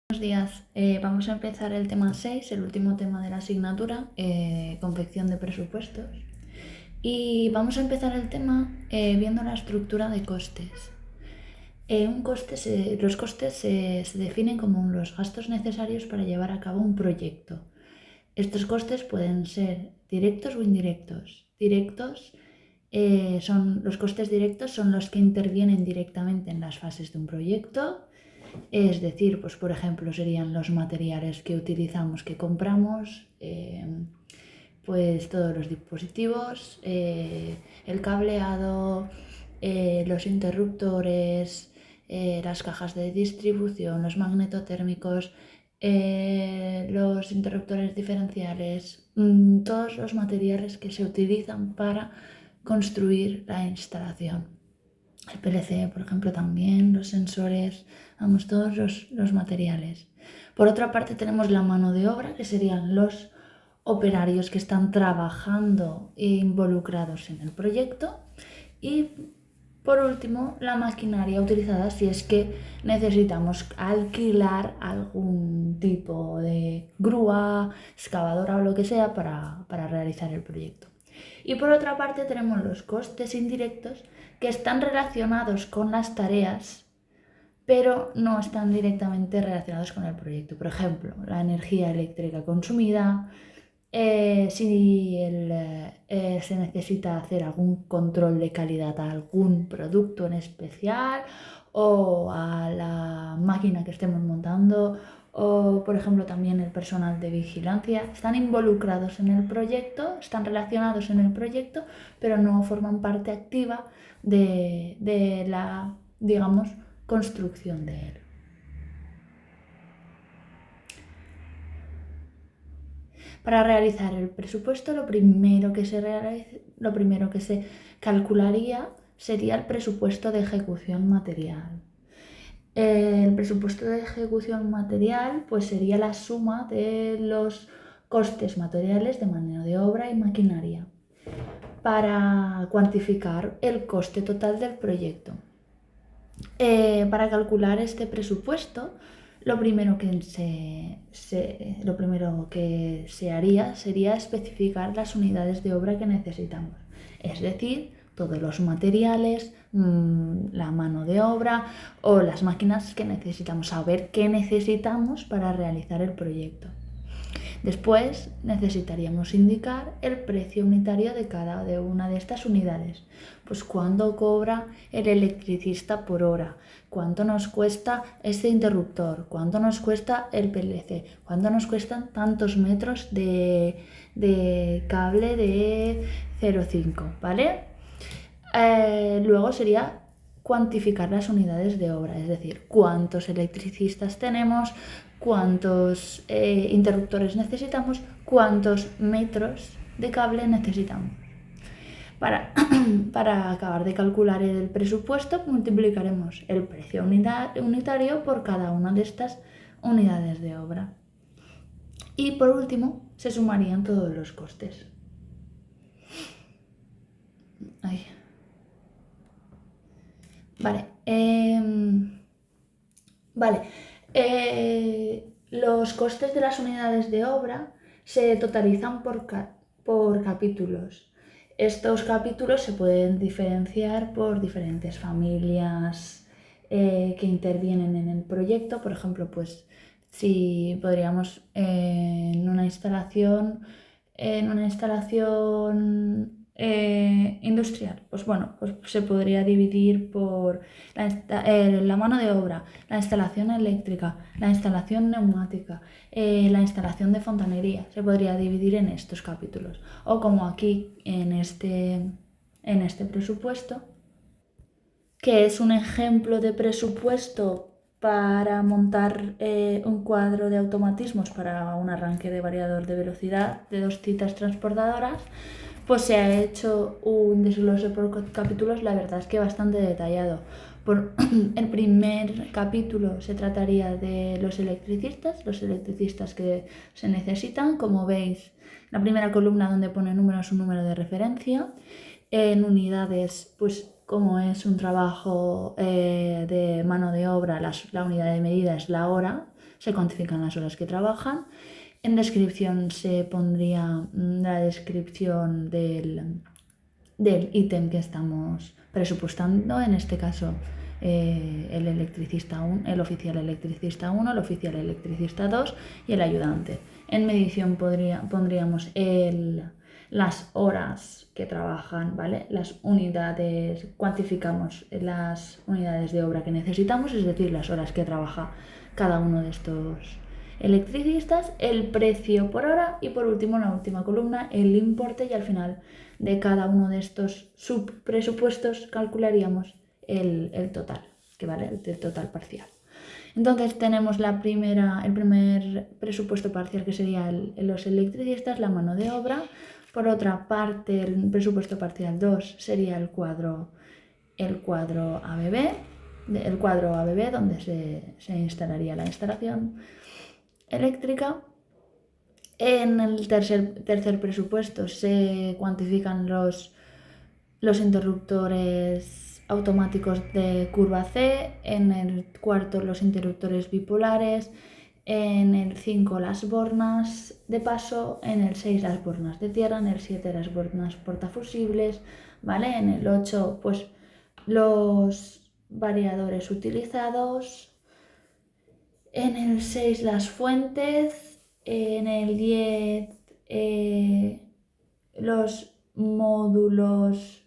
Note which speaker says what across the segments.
Speaker 1: Buenos días. Vamos a empezar el tema 6, el último tema de la asignatura, confección de presupuestos. Y vamos a empezar el tema viendo la estructura de costes. Los costes se definen como los gastos necesarios para llevar a cabo un proyecto. Estos costes pueden ser directos o indirectos. Los costes directos son los que intervienen directamente en las fases de un proyecto. Es decir, pues por ejemplo serían los materiales que utilizamos, que compramos, pues todos los dispositivos, el cableado, los interruptores, las cajas de distribución, los magnetotérmicos, los interruptores diferenciales, todos los materiales que se utilizan para construir la instalación. El PLC, por ejemplo, también, los sensores, vamos, todos los materiales. Por otra parte tenemos la mano de obra, que serían los operarios que están trabajando e involucrados en el proyecto. Y por último, la maquinaria utilizada si es que necesitamos alquilar algún tipo de grúa, excavadora o lo que sea para realizar el proyecto. Y por otra parte tenemos los costes indirectos que están relacionados con las tareas, pero no están directamente relacionados con el proyecto. Por ejemplo, la energía eléctrica consumida, si se necesita hacer algún control de calidad a algún producto en especial o a la máquina que estemos montando, o por ejemplo también el personal de vigilancia, están involucrados en el proyecto, están relacionados en el proyecto, pero no forman parte activa de la, digamos, construcción de él. Para realizar el presupuesto, lo primero que se calcularía sería el presupuesto de ejecución material. El presupuesto de ejecución material pues sería la suma de los costes materiales de mano de obra y maquinaria para cuantificar el coste total del proyecto. Para calcular este presupuesto, lo primero que se haría sería especificar las unidades de obra que necesitamos, es decir, todos los materiales, la mano de obra o las máquinas que necesitamos, saber qué necesitamos para realizar el proyecto. Después necesitaríamos indicar el precio unitario de cada una de estas unidades. Pues cuánto cobra el electricista por hora, cuánto nos cuesta este interruptor, cuánto nos cuesta el PLC, cuánto nos cuestan tantos metros de cable de 0,5, ¿vale? Luego sería cuantificar las unidades de obra, es decir, cuántos electricistas tenemos, cuántos interruptores necesitamos, cuántos metros de cable necesitamos. Para acabar de calcular el presupuesto, multiplicaremos el precio unitario por cada una de estas unidades de obra. Y por último, se sumarían todos los costes. Los costes de las unidades de obra se totalizan por capítulos. Estos capítulos se pueden diferenciar por diferentes familias que intervienen en el proyecto. Por ejemplo, pues si podríamos en una instalación industrial, pues bueno, pues se podría dividir por la mano de obra, la instalación eléctrica, la instalación neumática, la instalación de fontanería. Se podría dividir en estos capítulos. O como aquí en este presupuesto, que es un ejemplo de presupuesto para montar un cuadro de automatismos para un arranque de variador de velocidad de 2 citas transportadoras, pues se ha hecho un desglose por capítulos, la verdad es que bastante detallado. El primer capítulo se trataría de los electricistas que se necesitan. Como veis, la primera columna donde pone números, un número de referencia. En unidades, pues como es un trabajo de mano de obra, la unidad de medida es la hora, se cuantifican las horas que trabajan. En descripción se pondría la descripción del ítem que estamos presupuestando, en este caso el electricista 1, el oficial electricista 1, el oficial electricista 2 y el ayudante. En medición pondríamos las horas que trabajan, ¿vale? Las unidades, cuantificamos las unidades de obra que necesitamos, es decir, las horas que trabaja cada uno de estos electricistas, el precio por hora y por último, en la última columna, el importe, y al final de cada uno de estos subpresupuestos calcularíamos el total, que vale el total parcial. Entonces tenemos el primer presupuesto parcial, que sería los electricistas, la mano de obra. Por otra parte, el presupuesto parcial 2 sería el cuadro ABB, donde se instalaría la instalación eléctrica. En el tercer presupuesto se cuantifican los interruptores automáticos de curva C, en el cuarto los interruptores bipolares, en el 5 las bornas de paso, en el 6 las bornas de tierra, en el 7 las bornas portafusibles, ¿vale? En el 8 pues los variadores utilizados, en el 6 las fuentes, en el 10 los módulos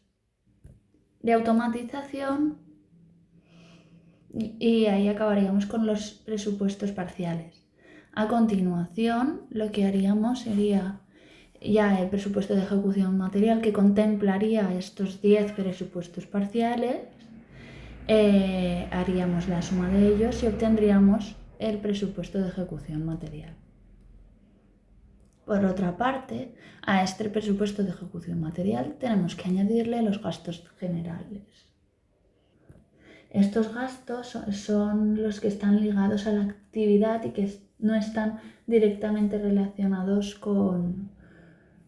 Speaker 1: de automatización, y ahí acabaríamos con los presupuestos parciales. A continuación, lo que haríamos sería ya el presupuesto de ejecución material, que contemplaría estos 10 presupuestos parciales. Haríamos la suma de ellos y obtendríamos el presupuesto de ejecución material. Por otra parte, a este presupuesto de ejecución material tenemos que añadirle los gastos generales. Estos gastos son los que están ligados a la actividad y que no están directamente relacionados con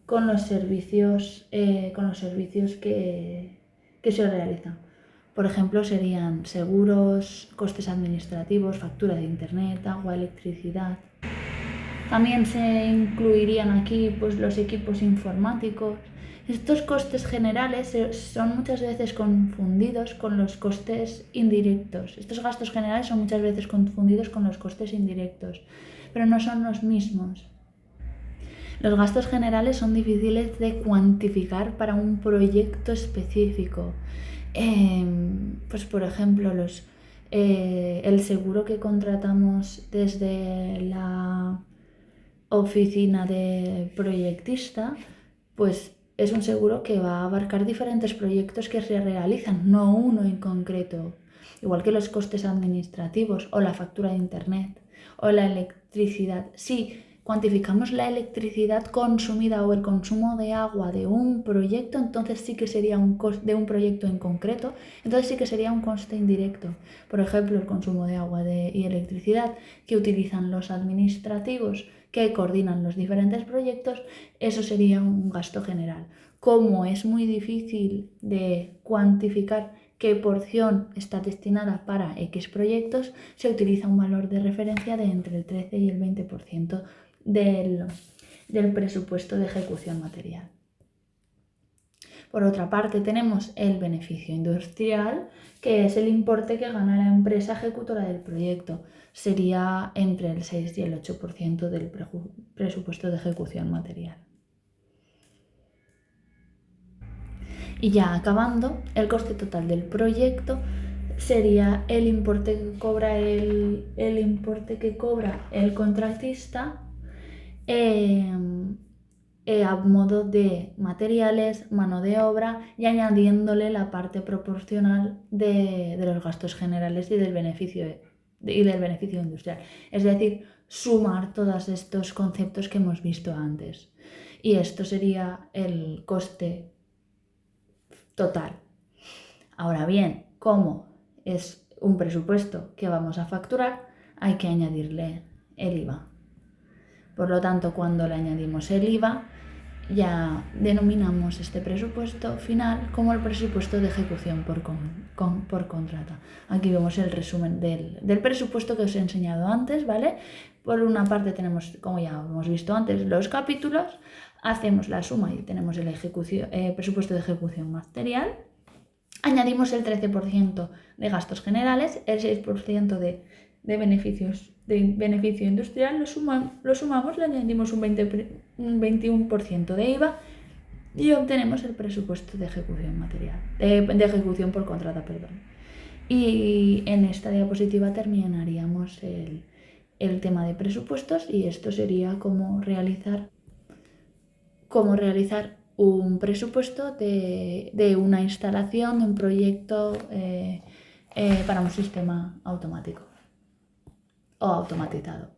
Speaker 1: los servicios que se realizan. Por ejemplo, serían seguros, costes administrativos, factura de internet, agua, electricidad. También se incluirían aquí pues, los equipos informáticos. Estos costes generales son muchas veces confundidos con los costes indirectos. Estos gastos generales son muchas veces confundidos con los costes indirectos, pero no son los mismos. Los gastos generales son difíciles de cuantificar para un proyecto específico. Pues por ejemplo, el seguro que contratamos desde la oficina de proyectista, pues es un seguro que va a abarcar diferentes proyectos que se realizan, no uno en concreto. Igual que los costes administrativos o la factura de internet o la electricidad. Si cuantificamos la electricidad consumida o el consumo de agua de un proyecto, entonces sí que sería un coste de un proyecto en concreto, entonces sí que sería un coste indirecto. Por ejemplo, el consumo de agua y electricidad que utilizan los administrativos que coordinan los diferentes proyectos, eso sería un gasto general. Como es muy difícil de cuantificar qué porción está destinada para X proyectos, se utiliza un valor de referencia de entre el 13 y el 20% del presupuesto de ejecución material. Por otra parte, tenemos el beneficio industrial, que es el importe que gana la empresa ejecutora del proyecto. Sería entre el 6 y el 8% del presupuesto de ejecución material. Y ya acabando, el coste total del proyecto sería el importe que cobra el contratista a modo de materiales, mano de obra, y añadiéndole la parte proporcional de los gastos generales y del beneficio industrial. Es decir, sumar todos estos conceptos que hemos visto antes. Y esto sería el coste total. Ahora bien, como es un presupuesto que vamos a facturar, hay que añadirle el IVA. Por lo tanto, cuando le añadimos el IVA, ya denominamos este presupuesto final como el presupuesto de ejecución por contrata. Aquí vemos el resumen del presupuesto que os he enseñado antes, ¿vale? Por una parte tenemos, como ya hemos visto antes, los capítulos, hacemos la suma y tenemos el presupuesto de ejecución material, añadimos el 13% de gastos generales, el 6% de beneficio industrial, lo sumamos, le añadimos un 21% de IVA y obtenemos el presupuesto de ejecución material, de ejecución por contrata, perdón. Y en esta diapositiva terminaríamos el tema de presupuestos y esto sería cómo realizar un presupuesto de una instalación, de un proyecto para un sistema automático o automatizado.